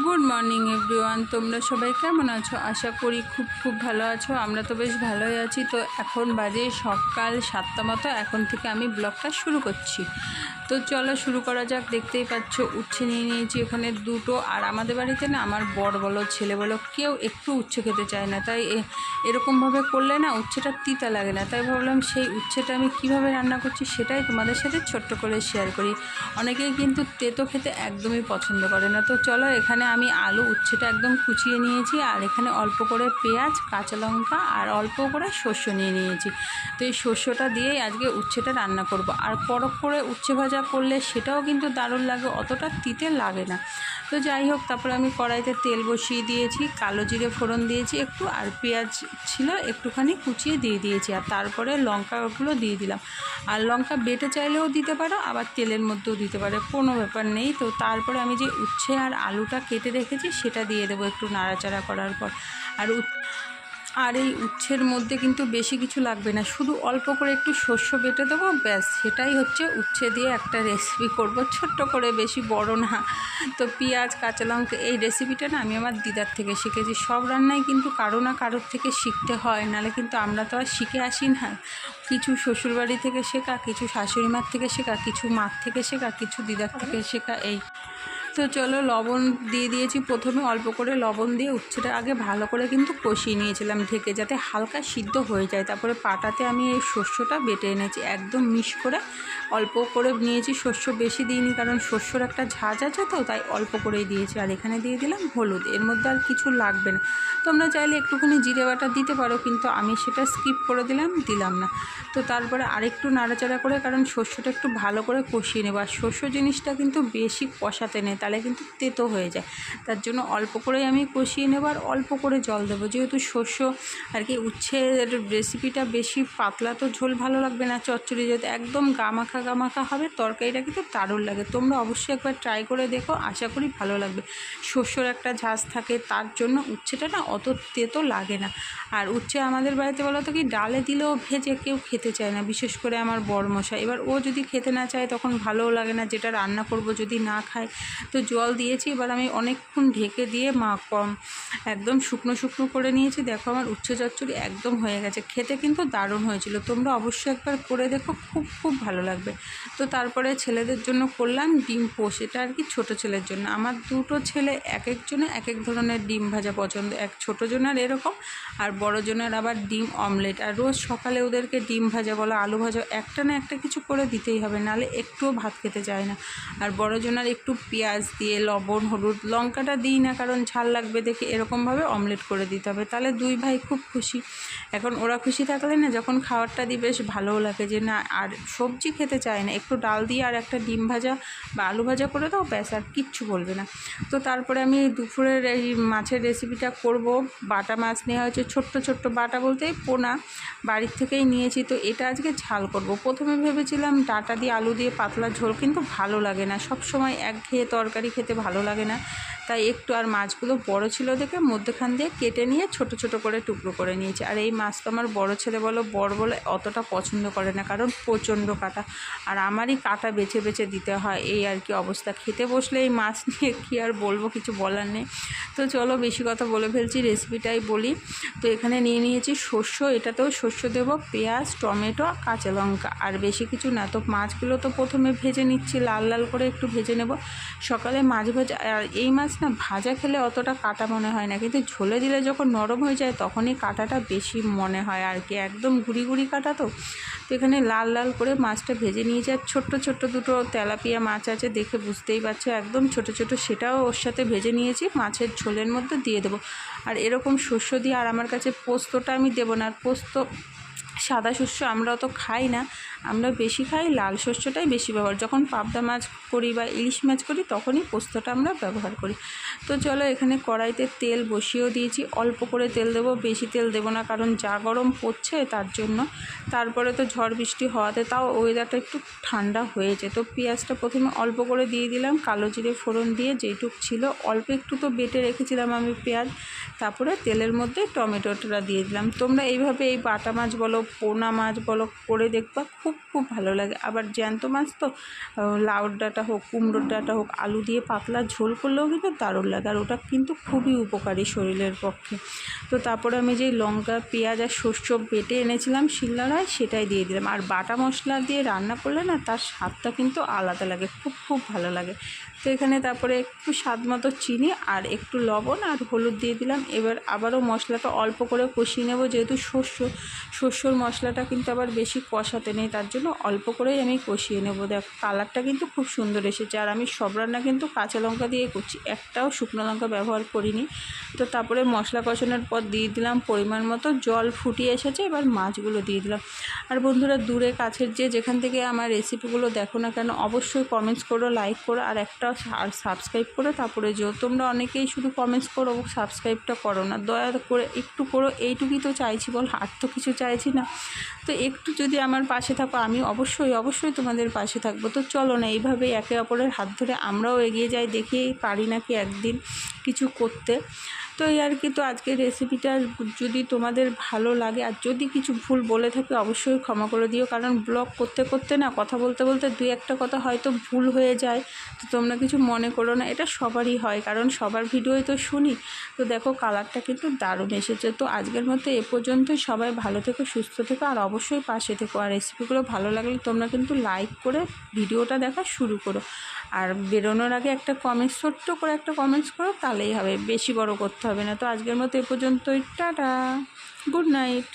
Good morning everyone, তোমরা সবাই কেমন আছো? আশা করি খুব ভালো আছো। আমরা তো বেশ ভালোই আছি। তো এখন বাজে সকাল 7টা মতো। এখন থেকে আমি ব্লগটা শুরু করছি। তো চলো শুরু করা যাক। দেখতেই পাচ্ছ উচ্ছে নিয়ে নিয়েছি এখানে দুটো। আর আমাদের বাড়িতে না আমার বর বলো ছেলে বলো কেউ একটু উচ্ছে খেতে চায় না। তাই এরকমভাবে করলে না উচ্ছেটা তিতা লাগে না। তাই ভাবলাম সেই উচ্ছেটা আমি কিভাবে রান্না করছি সেটাই তোমাদের সাথে ছোট্ট করে শেয়ার করি। অনেকেই কিন্তু তেতো খেতে একদমই পছন্দ করে না। তো চলো, এখানে আমি আলু উচ্ছেটা একদম কুচিয়ে নিয়েছি। আর এখানে অল্প করে পেঁয়াজ, কাঁচা লঙ্কা আর অল্প করে শস্য নিয়ে নিয়েছি। তো এই শস্যটা দিয়েই আজকে উচ্ছেটা রান্না করব। আর কড়ক করে উচ্ছে ভাজা করলে সেটাও কিন্তু দারুণ লাগে, অতটা তিতে লাগে না। তো যাই হোক, তারপরে আমি কড়াইতে তেল বসিয়ে দিয়েছি, কালো জিরে ফোড়ন দিয়েছি একটু, আর পেঁয়াজ ছিল একটুখানি কুচিয়ে দিয়ে দিয়েছি। আর তারপরে লঙ্কাগুলো দিয়ে দিলাম। আর লঙ্কা বেটে চাইলেও দিতে পারো, আবার তেলের মধ্যেও দিতে পারো, কোনো ব্যাপার নেই। তো তারপরে আমি যে উচ্ছে আর আলুটা কেটে রেখেছি সেটা দিয়ে দেবো একটু নাড়াচাড়া করার পর। আর এই উচ্ছের মধ্যে কিন্তু বেশি কিছু লাগবে না, শুধু অল্প করে একটু শস্য বেটে দেবো, ব্যাস। সেটাই হচ্ছে উচ্ছে দিয়ে একটা রেসিপি করব, ছোট্ট করে, বেশি বড় না। তো পেঁয়াজ, কাঁচা লঙ্কা এই রেসিপিটা না আমি আমার দিদার থেকে শিখেছি। সব রান্নাই কিন্তু কারো না কারোর থেকে শিখতে হয়, নাহলে কিন্তু আমরা তো আর শিখে আসি না। কিছু শ্বশুরবাড়ি থেকে শেখা, কিছু শাশুড়ি মার থেকে শেখা, কিছু মার থেকে শেখা, কিছু দিদার থেকে শেখা, এই। তো চলো, লবণ দিয়ে দিয়েছি প্রথমে, অল্প করে লবণ দিয়ে উচ্ছেটা আগে ভালো করে কিন্তু কষিয়ে নিয়েছিলাম ঢেকে, যাতে হালকা সিদ্ধ হয়ে যায়। তারপরে পাটাতে আমি এই শস্যটা বেটে এনেছি একদম মিশ করে, অল্প করে নিয়েছি। শস্য বেশি দিইনি, কারণ শস্যর একটা ঝাঁঝ আছে, তো তাই অল্প করেই দিয়েছি। আর এখানে দিয়ে দিলাম হলুদ, এর মধ্যে আর কিছু লাগবে না। তোমরা চাইলে একটুখানি জিরে বাটা দিতে পারো, কিন্তু আমি সেটা স্কিপ করে দিলাম না। তো তারপরে আরেকটু নাড়াচাড়া করে, কারণ শস্যটা একটু ভালো করে কষিয়ে নেব। আর শস্য জিনিসটা কিন্তু বেশি কষাতে নেই, তাহলে কিন্তু তেতো হয়ে যায়। তার জন্য অল্প করেই আমি কষিয়ে নেব, আর অল্প করে জল দেবো, যেহেতু শস্য আর কি। উচ্ছের রেসিপিটা বেশি পাতলা তো ঝোল ভালো লাগবে না, চচ্চড়ি যেহেতু একদম গামাখা হবে, তরকারিটা কিন্তু দারুণ লাগে। তোমরা অবশ্যই একবার ট্রাই করে দেখো, আশা করি ভালো লাগবে। শস্যর একটা ঝাঁজ থাকে, তার জন্য উচ্ছেটা না অত তেতো লাগে না। আর উচ্ছে আমাদের বাড়িতে বলো তো কি, ডালে দিলেও ভেজে কেউ খেতে চায় না, বিশেষ করে আমার বড়মশাই। এবার ও যদি খেতে না চায় তখন ভালোও লাগে না, যেটা রান্না করব যদি না খায়। তো জল দিয়েছি, এবার আমি অনেকক্ষণ ঢেকে দিয়ে একদম শুকনো করে নিয়েছি। দেখো আমার উচ্ছে চচ্চড়ি একদম হয়ে গেছে, খেতে কিন্তু দারুণ হয়েছিল। তোমরা অবশ্যই একবার করে দেখো, খুব ভালো লাগবে। তো তারপরে ছেলেদের জন্য করলাম ডিম পোচ, এটা আর কি ছোটো ছেলের জন্য। আমার দুটো ছেলে এক একজনে এক এক ধরনের ডিম ভাজা পছন্দ, এক ছোটো জনের এরকম, আর বড় জনের আবার ডিম অমলেট। আর রোজ সকালে ওদেরকে ডিম ভাজা বলো, আলু ভাজা, একটা না একটা কিছু করে দিতেই হবে, নাহলে একটুও ভাত খেতে চায় না। আর বড় জনের একটু পেঁয়াজ দিয়ে, লবণ, হলুদ, লঙ্কাটা দিই না, কারণ ঝাল লাগবে দেখে, এরকমভাবে অমলেট করে দিতে হবে, তাহলে দুই ভাই খুব খুশি। এখন ওরা খুশি থাকলে না, যখন খাবারটা দিই বেশ ভালোও লাগে, যে না আর সবজি খেতে চায় না, একটু ডাল দিয়ে আর একটা ডিম ভাজা বা আলু ভাজা করে দাও, ব্যাস, আর কিচ্ছু বলবে না। তো তারপরে আমি দুপুরের এই মাছের রেসিপিটা করব। বাটা মাছ নেওয়া হয়েছে, ছোট্ট বাটা বলতে পোনা, বাড়ির থেকেই নিয়েছি। তো এটা আজকে ঝাল করব। প্রথমে ভেবেছিলাম ডাঁটা দিয়ে আলু দিয়ে পাতলা ঝোল, কিন্তু ভালো লাগে না, সব সময় একঘেয়ে তরকারি খেতে ভালো লাগে না। তাই একটু, আর মাছগুলো বড় ছিল দেখে মধ্যখান দিয়ে কেটে নিয়ে ছোট করে টুকরো করে নিয়েছি। আর এই মাছ তো আমার বড় ছেলে বলো বড় বলে অতটা পছন্দ করে না, কারণ প্রচণ্ড কাটা, আর আমারই কাটা বেছে দিতে হয়, এই আর কি অবস্থা। খেতে বসলে এই মাছ নিয়ে কী আর বলবো, কিছু বলার নেই। তো চলো, বেশি কথা বলে ফেলছি, রেসিপিটাই বলি। তো এখানে নিয়ে নিয়েছি শস্য, এটাতেও শস্য দেবো, পেঁয়াজ, টমেটো, কাঁচা লঙ্কা, আর বেশি কিছু না। তো মাছগুলো তো প্রথমে ভেজে নিচ্ছি, লাল করে একটু ভেজে নেব। সকালে মাছ ভাজা, আর এই মাছ না ভাজা খেলে অতটা কাটা মনে হয় না, কিন্তু ঝোলে দিলে যখন নরম হয়ে যায় তখনই কাটাটা বেশি মনে হয় আর কি, একদম গুড়ি কাটা। তো এখানে লাল করে মাছটা ভেজে নিয়েছি। আর ছোট্ট দুটো তেলাপিয়া মাছ আছে, দেখে বুঝতেই পারছো, একদম ছোট, সেটাও ওর সাথে ভেজে নিয়েছি, মাছের ঝোলের মধ্যে দিয়ে দেবো। আর এরকম শস্য দিয়ে, আর আমার কাছে পোস্তটা আমি দেবো না, আর পোস্ত সাদা শস্য আমরা অত খাই না, আমরা বেশি খাই লাল শস্যটাই বেশি ব্যবহার। যখন পাবদা মাছ করি বা ইলিশ মাছ করি তখনই পোস্তটা আমরা ব্যবহার করি। তো চলো, এখানে কড়াইতে তেল বসিয়েও দিয়েছি, অল্প করে তেল দেবো, বেশি তেল দেবো না, কারণ যা গরম পড়ছে তার জন্য। তারপরে তো ঝড় বৃষ্টি হওয়াতে তাও ওয়েদারটা একটু ঠান্ডা হয়েছে। তো পেঁয়াজটা প্রথমে অল্প করে দিয়ে দিলাম, কালো জিরে ফোড়ন দিয়ে, যেটুক ছিল অল্প একটু তো বেটে রেখেছিলাম আমি পেঁয়াজ। তারপরে তেলের মধ্যে টমেটোটা দিয়ে দিলাম। তোমরা এইভাবে এই বাটা মাছ বলো, পোনা মাছ বলো করে দেখবা, খুব খুব ভালো লাগে। আবার জ্যান্ত মাছ তো লাউর ডাঁটা হোক, কুমড়োর ডাঁটা হোক, আলু দিয়ে পাতলা ঝোল করলেও কিন্তু দারুণ লাগে, আর ওটা কিন্তু খুবই উপকারী শরীরের পক্ষে। তো তারপরে আমি যেই লঙ্কা, পেঁয়াজ আর শস্য বেটে এনেছিলাম শিলনোড়ায়, সেটাই দিয়ে দিলাম। আর বাটা মশলা দিয়ে রান্না করলে না তার স্বাদটা কিন্তু আলাদা লাগে, খুব খুব ভালো লাগে। তো এখানে তারপরে একটু স্বাদ মতো চিনি আর একটু লবণ আর হলুদ দিয়ে দিলাম। এবার আবারও মশলাটা অল্প করে কষিয়ে নেব, যেহেতু শস্যর মশলাটা কিন্তু আবার বেশি কষাতে নেই, তার জন্য অল্প করেই আমি কষিয়ে নেব। দেখ কালারটা কিন্তু খুব সুন্দর এসেছে। আর আমি সব রান্না কিন্তু কাঁচা লঙ্কা দিয়ে করছি, একটাও শুকনো লঙ্কা ব্যবহার করিনি। তো তারপরে মশলা কষানোর পর দিয়ে দিলাম পরিমাণ মতো জল, ফুটিয়ে এসেছে, এবার মাছগুলো দিয়ে দিলাম। আর বন্ধুরা, দূরে কাছের যেখান থেকে আমার রেসিপিগুলো দেখো না কেন, অবশ্যই কমেন্টস করো, লাইক করো, আর সাবস্ক্রাইব করো তারপরে যেও। তোমরা অনেকেই শুধু কমেন্টস করো, সাবস্ক্রাইবটা করো না, দয়া করে একটু করো। এইটুকুই তো চাইছি বল, আর তো কিছু চাইছি না। তো একটু যদি আমার পাশে থাকো, আমি অবশ্যই তোমাদের পাশে থাকবো। তো চলো না, এইভাবেই একে অপরের হাত ধরে আমরাও এগিয়ে যাই, দেখি পারি নাকি একদিন কিছু করতে। তো এই আর কি। তো আজকের রেসিপিটা যদি তোমাদের ভালো লাগে, আর যদি কিছু ভুল বলে থাকে অবশ্যই ক্ষমা করে দিও, কারণ ব্লগ করতে করতে না, কথা বলতে বলতে দুই একটা কথা হয়তো ভুল হয়ে যায়। তো তোমরা কিছু মনে করো না, এটা সবারই হয়, কারণ সবার ভিডিওই তো শুনি। তো দেখো কালারটা কিন্তু দারুণ এসেছে। তো আজকের মতো এ পর্যন্তই। সবাই ভালো থেকো, সুস্থ থেকো, আর অবশ্যই পাশে থেকো। আর রেসিপিগুলো ভালো লাগলে তোমরা কিন্তু লাইক করে ভিডিওটা দেখা শুরু করো। আর বেরোনোর আগে একটা কমেন্টস, ছোট্ট করে একটা কমেন্টস করো, তাহলেই হবে, বেশি বড় করতে হবে না। তো আজকের মতো এ পর্যন্তই। Tata, good night.